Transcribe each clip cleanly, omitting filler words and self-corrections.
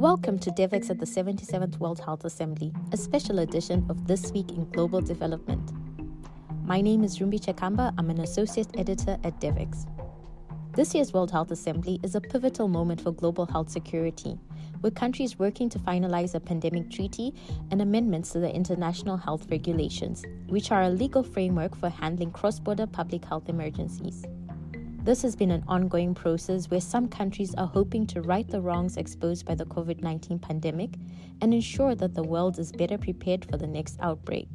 Welcome to Devex at the 77th World Health Assembly, a special edition of This Week in Global Development. My name is Rumbi Chakamba. I'm an associate editor at Devex. This year's World Health Assembly is a pivotal moment for global health security, with countries working to finalize a pandemic treaty and amendments to the international health regulations, which are a legal framework for handling cross-border public health emergencies. This has been an ongoing process where some countries are hoping to right the wrongs exposed by the COVID-19 pandemic and ensure that the world is better prepared for the next outbreak.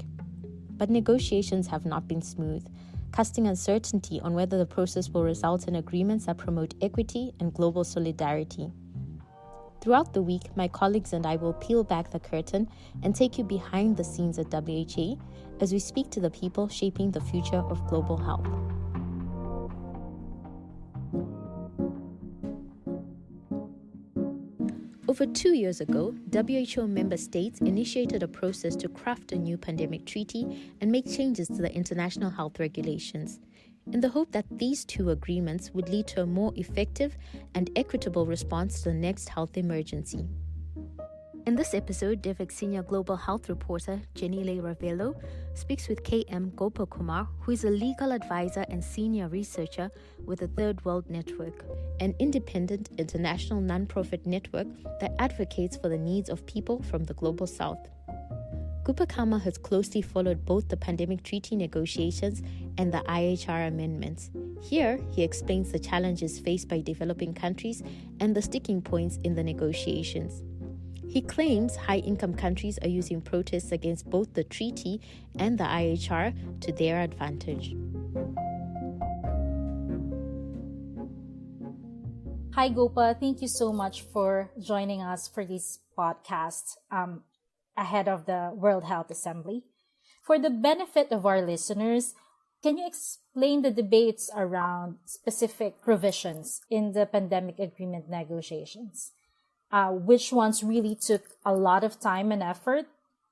But negotiations have not been smooth, casting uncertainty on whether the process will result in agreements that promote equity and global solidarity. Throughout the week, my colleagues and I will peel back the curtain and take you behind the scenes at WHA as we speak to the people shaping the future of global health. Over 2 years ago, WHO member states initiated a process to craft a new pandemic treaty and make changes to the international health regulations, in the hope that these two agreements would lead to a more effective and equitable response to the next health emergency. In this episode, Devex senior global health reporter Jenile Ravello speaks with KM Gopakumar, who is a legal advisor and senior researcher with the Third World Network, an independent international non-profit network that advocates for the needs of people from the global south. Gopakumar has closely followed both the pandemic treaty negotiations and the IHR amendments. Here, he explains the challenges faced by developing countries and the sticking points in the negotiations. He claims high-income countries are using protests against both the treaty and the IHR to their advantage. Hi, Gopa. Thank you so much for joining us for this podcast ahead of the World Health Assembly. For the benefit of our listeners, can you explain the debates around specific provisions in the pandemic agreement negotiations? Which ones really took a lot of time and effort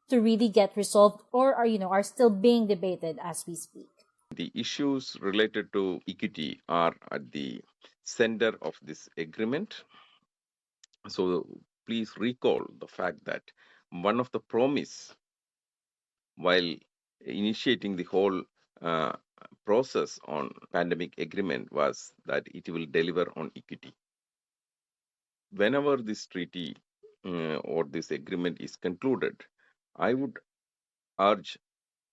to really get resolved or are still being debated as we speak? The issues related to equity are at the center of this agreement. So please recall the fact that one of the promise while initiating the whole process on pandemic agreement was that it will deliver on equity. Whenever this treaty or this agreement is concluded, I would urge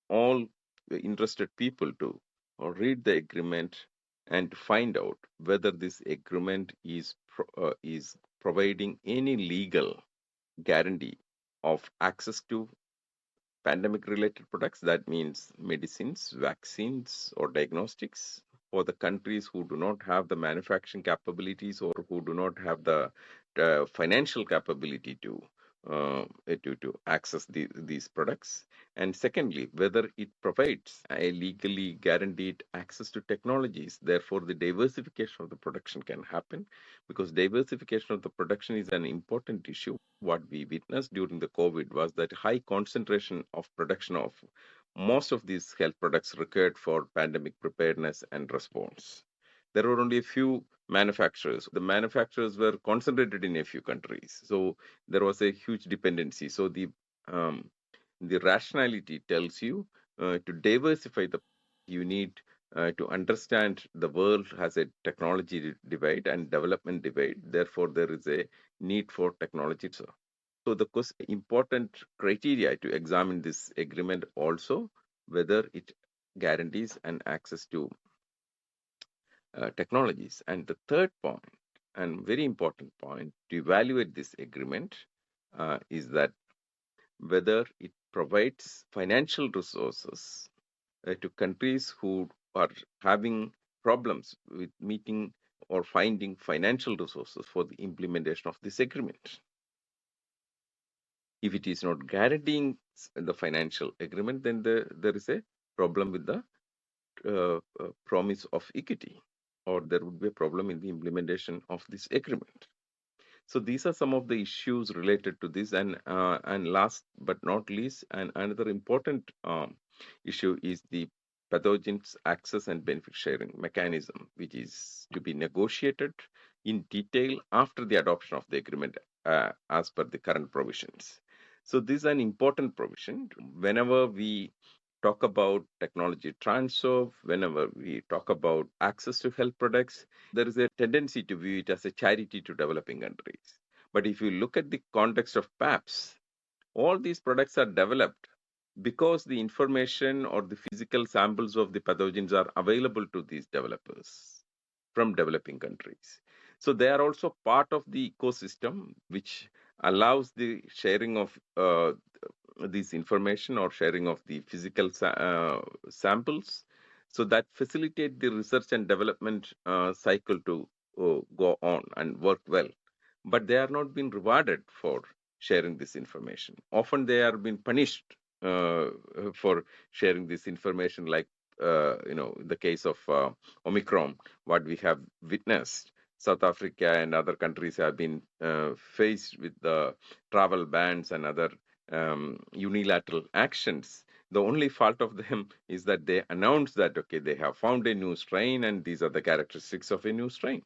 all the interested people to read the agreement and to find out whether this agreement is providing any legal guarantee of access to pandemic-related products. That means medicines, vaccines, or diagnostics for the countries who do not have the manufacturing capabilities or who do not have the financial capability to access these products. And secondly, whether it provides a legally guaranteed access to technologies. Therefore, the diversification of the production can happen, because diversification of the production is an important issue. What we witnessed during the COVID was that high concentration of production of most of these health products required for pandemic preparedness and response. There were only a few manufacturers. The manufacturers were concentrated in a few countries. So there was a huge dependency. So the rationality tells you to diversify you need to understand the world has a technology divide and development divide. Therefore, there is a need for technology. So the important criteria to examine this agreement also, whether it guarantees an access to technologies. And the third point, and very important point to evaluate this agreement, is that whether it provides financial resources to countries who are having problems with meeting or finding financial resources for the implementation of this agreement. If it is not guaranteeing the financial agreement, then there is a problem with the promise of equity, or there would be a problem in the implementation of this agreement. So these are some of the issues related to this. And last but not least, another important issue is the pathogens access and benefit sharing mechanism, which is to be negotiated in detail after the adoption of the agreement. as per the current provisions. So this is an important provision. Whenever we talk about technology transfer, whenever we talk about access to health products, there is a tendency to view it as a charity to developing countries. But if you look at the context of PAPs, all these products are developed because the information or the physical samples of the pathogens are available to these developers from developing countries. So they are also part of the ecosystem which allows the sharing of this information or sharing of the physical samples, so that facilitate the research and development cycle to go on and work well. But they are not being rewarded for sharing this information. Often they are being punished for sharing this information, like in the case of Omicron, what we have witnessed. South Africa and other countries have been faced with the travel bans and other unilateral actions. The only fault of them is that they announced that, okay, they have found a new strain and these are the characteristics of a new strain.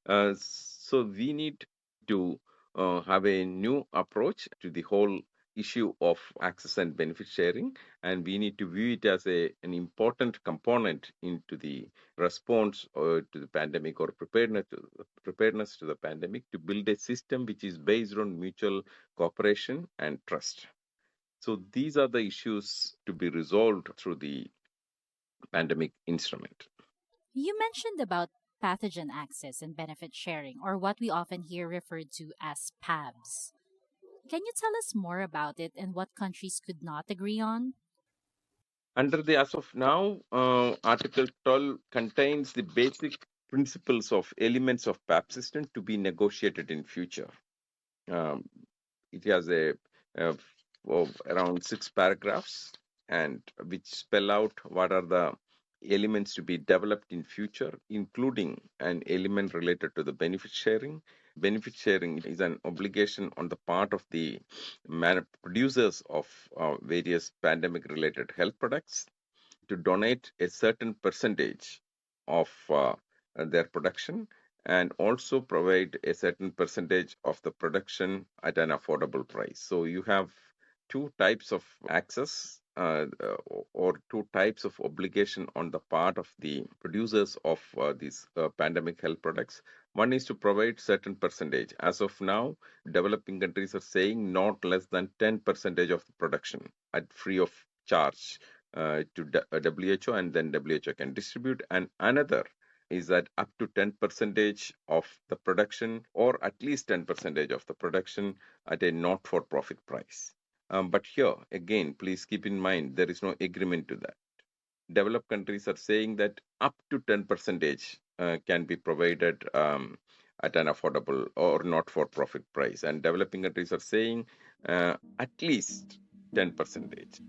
So we need to have a new approach to the whole issue of access and benefit sharing, and we need to view it as an important component into the response to the pandemic or preparedness to the pandemic, to build a system which is based on mutual cooperation and trust. So these are the issues to be resolved through the pandemic instrument. You mentioned about pathogen access and benefit sharing, or what we often hear referred to as PABs. Can you tell us more about it and what countries could not agree on? Under the as of now, Article 12 contains the basic principles of elements of PAP system to be negotiated in future. Um, it has of around 6 paragraphs, and which spell out what are the elements to be developed in future, including an element related to the benefit sharing. Benefit sharing is an obligation on the part of the producers of various pandemic related health products to donate a certain percentage of their production, and also provide a certain percentage of the production at an affordable price. So you have two types of access or two types of obligation on the part of the producers of these pandemic health products. One is to provide certain percentage. As of now, developing countries are saying not less than 10% of the production at free of charge to WHO, and then WHO can distribute. And another is that up to 10% of the production, or at least 10% of the production, at a not for profit price. But here again, please keep in mind there is no agreement to that. Developed countries are saying that up to 10% can be provided at an affordable or not for profit price, and developing countries are saying at least 10%.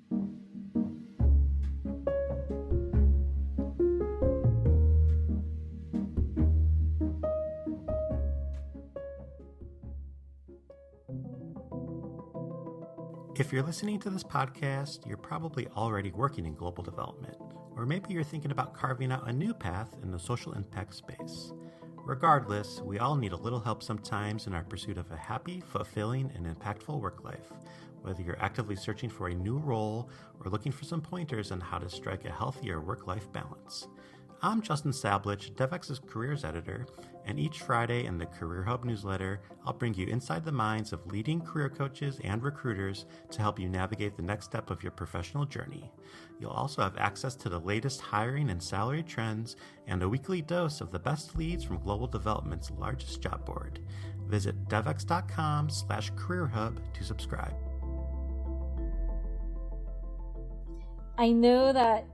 If you're listening to this podcast, you're probably already working in global development, or maybe you're thinking about carving out a new path in the social impact space. Regardless, we all need a little help sometimes in our pursuit of a happy, fulfilling, and impactful work life. Whether you're actively searching for a new role or looking for some pointers on how to strike a healthier work-life balance. I'm Justin Sablich, Devex's careers editor, and each Friday in the Career Hub newsletter, I'll bring you inside the minds of leading career coaches and recruiters to help you navigate the next step of your professional journey. You'll also have access to the latest hiring and salary trends and a weekly dose of the best leads from global development's largest job board. Visit devex.com/careerhub to subscribe. I know that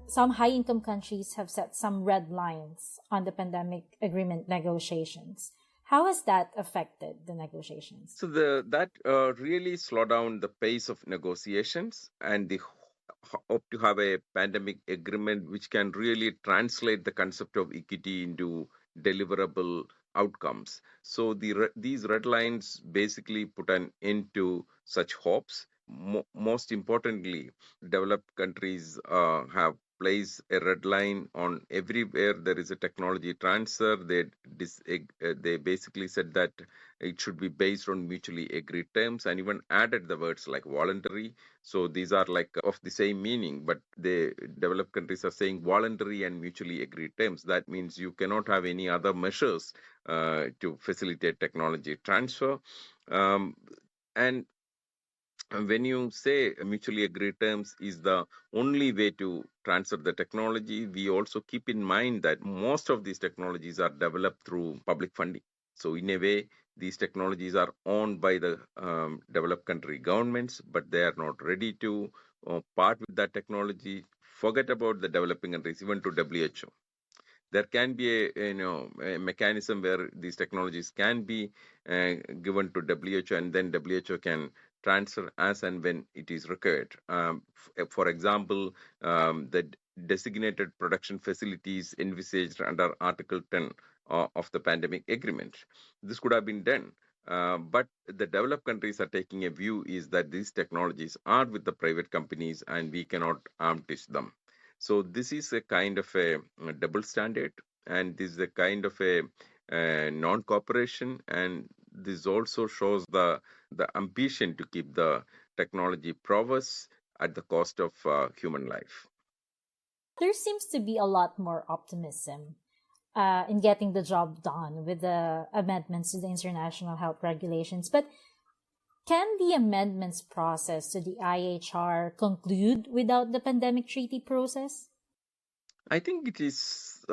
some high income countries have set some red lines on the pandemic agreement negotiations. How has that affected the negotiations? So that really slow down the pace of negotiations, and the hope to have a pandemic agreement which can really translate the concept of equity into deliverable outcomes. So these red lines basically put an end to such hopes. Most importantly, developed countries have place a red line on everywhere there is a technology transfer. They basically said that it should be based on mutually agreed terms, and even added the words like voluntary. So these are like of the same meaning, but the developed countries are saying voluntary and mutually agreed terms. That means you cannot have any other measures to facilitate technology transfer. Um, and when you say mutually agreed terms is the only way to transfer the technology, we also keep in mind that most of these technologies are developed through public funding. So in a way, these technologies are owned by the developed country governments, but they are not ready to part with that technology. Forget about the developing countries, even to WHO. There can be a mechanism where these technologies can be given to WHO, and then WHO can transfer as and when it is required. For example, the designated production facilities envisaged under Article 10 of the pandemic agreement. This could have been done. But the developed countries are taking a view is that these technologies are with the private companies and we cannot arm twist them. So this is a kind of a double standard, and this is a kind of a non-cooperation, and this also shows the ambition to keep the technology prowess at the cost of human life. There seems to be a lot more optimism in getting the job done with the amendments to the international health regulations. But can the amendments process to the IHR conclude without the pandemic treaty process? I think it is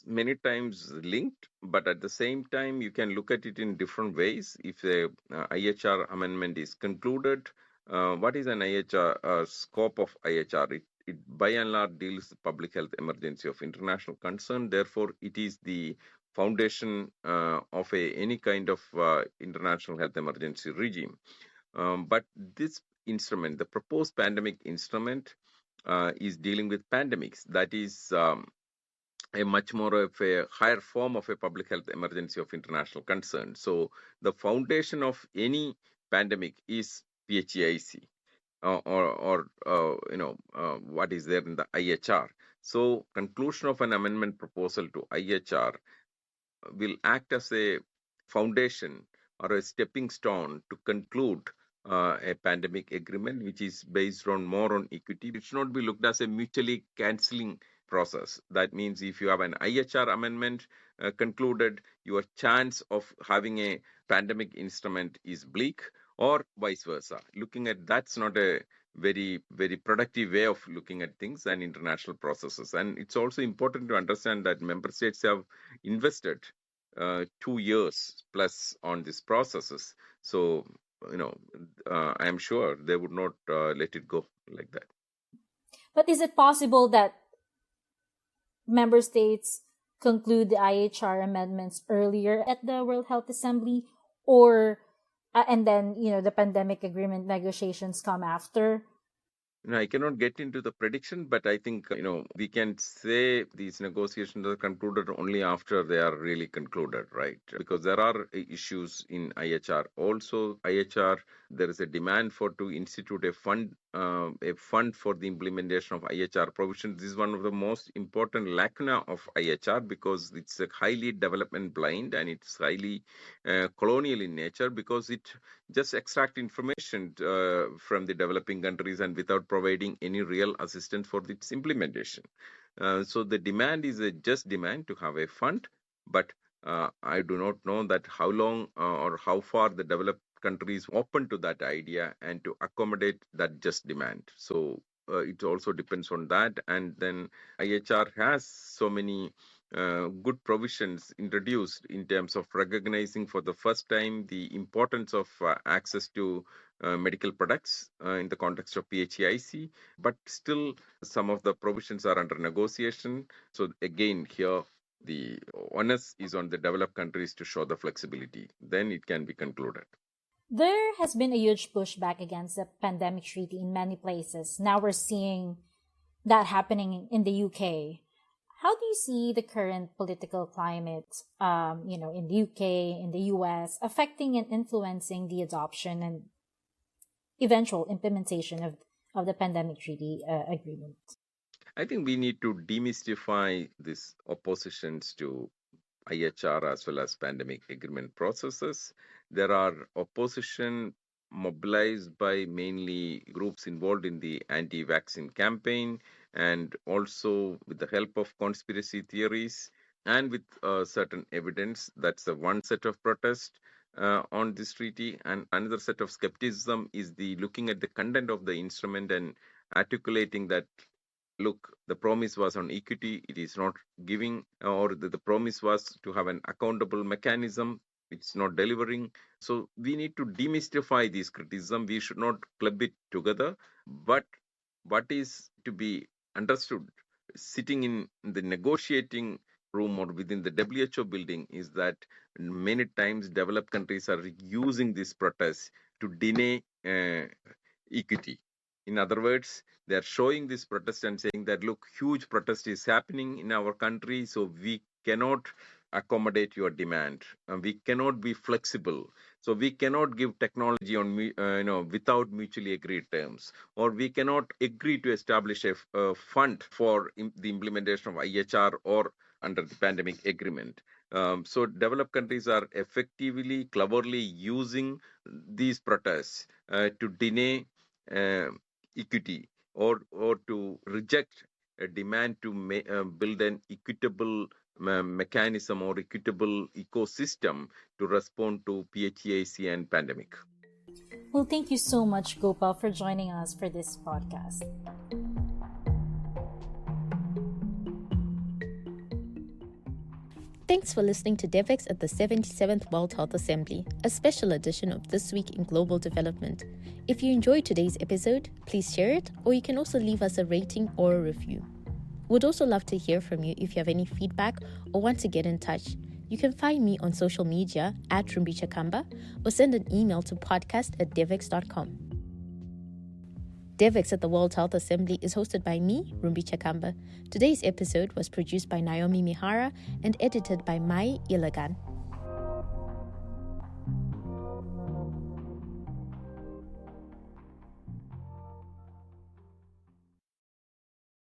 many times linked, but at the same time, you can look at it in different ways. If the IHR amendment is concluded, what is an IHR scope of IHR? It by and large deals with public health emergency of international concern. Therefore, it is the foundation of any kind of international health emergency regime. But this instrument, the proposed pandemic instrument, is dealing with pandemics. That is a much more of a higher form of a public health emergency of international concern. So the foundation of any pandemic is PHEIC, what is there in the IHR. So conclusion of an amendment proposal to IHR will act as a foundation or a stepping stone to conclude a pandemic agreement, which is based on more on equity. It should not be looked as a mutually cancelling process. That means if you have an IHR amendment concluded, your chance of having a pandemic instrument is bleak, or vice versa. Looking at that's not a very, very productive way of looking at things and international processes. And it's also important to understand that member states have invested 2 years plus on these processes. So, I am sure they would not let it go like that. But is it possible that member states conclude the IHR amendments earlier at the World Health Assembly, or and then the pandemic agreement negotiations come after? I cannot get into the prediction, but I think, we can say these negotiations are concluded only after they are really concluded, right? Because there are issues in IHR. Also, IHR, there is a demand to institute a fund for the implementation of IHR provisions. This is one of the most important lacuna of IHR because it's a highly development blind and it's highly colonial in nature, because it just extract information from the developing countries and without providing any real assistance for its implementation. So the demand is a just demand to have a fund, but I do not know that how long or how far the developed countries open to that idea and to accommodate that just demand. So it also depends on that. And then IHR has so many good provisions introduced in terms of recognizing for the first time the importance of access to medical products in the context of PHEIC, but still some of the provisions are under negotiation. So again, here the onus is on the developed countries to show the flexibility. Then it can be concluded. There has been a huge pushback against the pandemic treaty in many places. Now we're seeing that happening in the UK. How do you see the current political climate, in the UK, in the US, affecting and influencing the adoption and eventual implementation of the pandemic treaty agreement? I think we need to demystify these oppositions to IHR as well as pandemic agreement processes. There are opposition mobilized by mainly groups involved in the anti-vaccine campaign and also with the help of conspiracy theories and with certain evidence. That's the one set of protest on this treaty, and another set of skepticism is the looking at the content of the instrument and articulating that, look, the promise was on equity, it is not giving, or the promise was to have an accountable mechanism, it's not delivering. So we need to demystify this criticism. We should not club it together. But what is to be understood sitting in the negotiating room or within the WHO building is that many times developed countries are using this protest to deny equity. In other words, they are showing this protest and saying that, look, huge protest is happening in our country, so we cannot accommodate your demand. We cannot be flexible. So we cannot give technology on without mutually agreed terms, or we cannot agree to establish a fund for the implementation of IHR or under the pandemic agreement. So developed countries are effectively, cleverly using these protests to deny equity or to reject a demand to build an equitable mechanism or equitable ecosystem to respond to PHEAC and pandemic. Well, thank you so much, Gopal, for joining us for this podcast. Thanks for listening to Devex at the 77th World Health Assembly, a special edition of This Week in Global Development. If you enjoyed today's episode, please share it, or you can also leave us a rating or a review. We'd also love to hear from you if you have any feedback or want to get in touch. You can find me on social media at Rumbi Chakamba or send an email to podcast@devex.com. Devex at the World Health Assembly is hosted by me, Rumbi Chakamba. Today's episode was produced by Naomi Mihara and edited by Mai Ilagan.